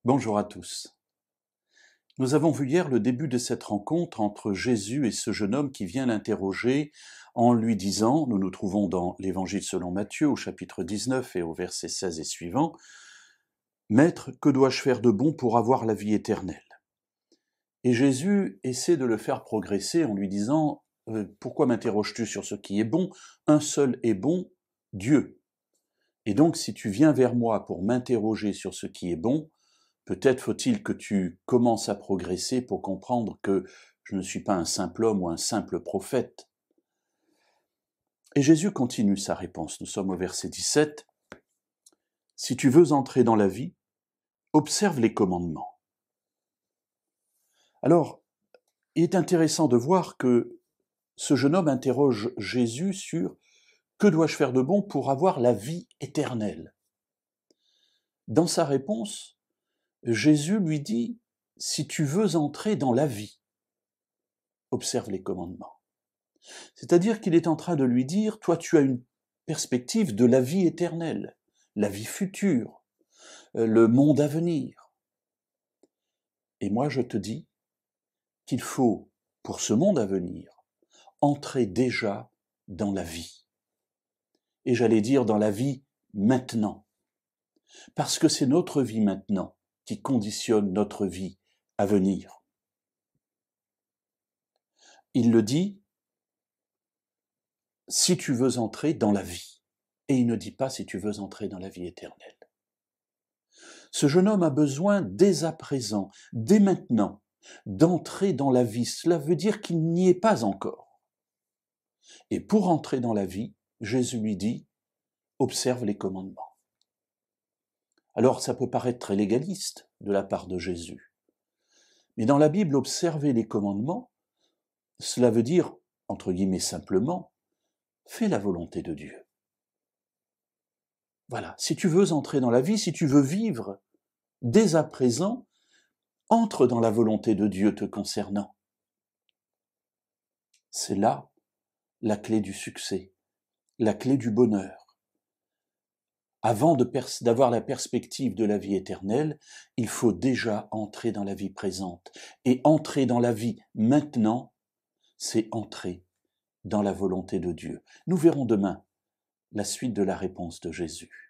Bonjour à tous. Nous avons vu hier le début de cette rencontre entre Jésus et ce jeune homme qui vient l'interroger en lui disant, nous nous trouvons dans l'Évangile selon Matthieu au chapitre 19 et au verset 16 et suivant, « Maître, que dois-je faire de bon pour avoir la vie éternelle ?» Et Jésus essaie de le faire progresser en lui disant, « Pourquoi m'interroges-tu sur ce qui est bon ? Un seul est bon, Dieu. Et donc si tu viens vers moi pour m'interroger sur ce qui est bon, peut-être faut-il que tu commences à progresser pour comprendre que je ne suis pas un simple homme ou un simple prophète. » Et Jésus continue sa réponse. Nous sommes au verset 17. « Si tu veux entrer dans la vie, observe les commandements. » Alors, il est intéressant de voir que ce jeune homme interroge Jésus sur « Que dois-je faire de bon pour avoir la vie éternelle ?» Dans sa réponse, Jésus lui dit « Si tu veux entrer dans la vie, observe les commandements. » C'est-à-dire qu'il est en train de lui dire « Toi, tu as une perspective de la vie éternelle, la vie future, le monde à venir. Et moi, je te dis qu'il faut, pour ce monde à venir, entrer déjà dans la vie. Et j'allais dire dans la vie maintenant. Parce que c'est notre vie maintenant qui conditionne notre vie à venir. » Il le dit, si tu veux entrer dans la vie. Et il ne dit pas si tu veux entrer dans la vie éternelle. Ce jeune homme a besoin dès à présent, dès maintenant, d'entrer dans la vie. Cela veut dire qu'il n'y est pas encore. Et pour entrer dans la vie, Jésus lui dit, observe les commandements. Alors ça peut paraître très légaliste de la part de Jésus. Mais dans la Bible, observer les commandements, cela veut dire, entre guillemets simplement, fais la volonté de Dieu. Voilà, si tu veux entrer dans la vie, si tu veux vivre, dès à présent, entre dans la volonté de Dieu te concernant. C'est là la clé du succès, la clé du bonheur. Avant d'avoir la perspective de la vie éternelle, il faut déjà entrer dans la vie présente. Et entrer dans la vie maintenant, c'est entrer dans la volonté de Dieu. Nous verrons demain la suite de la réponse de Jésus.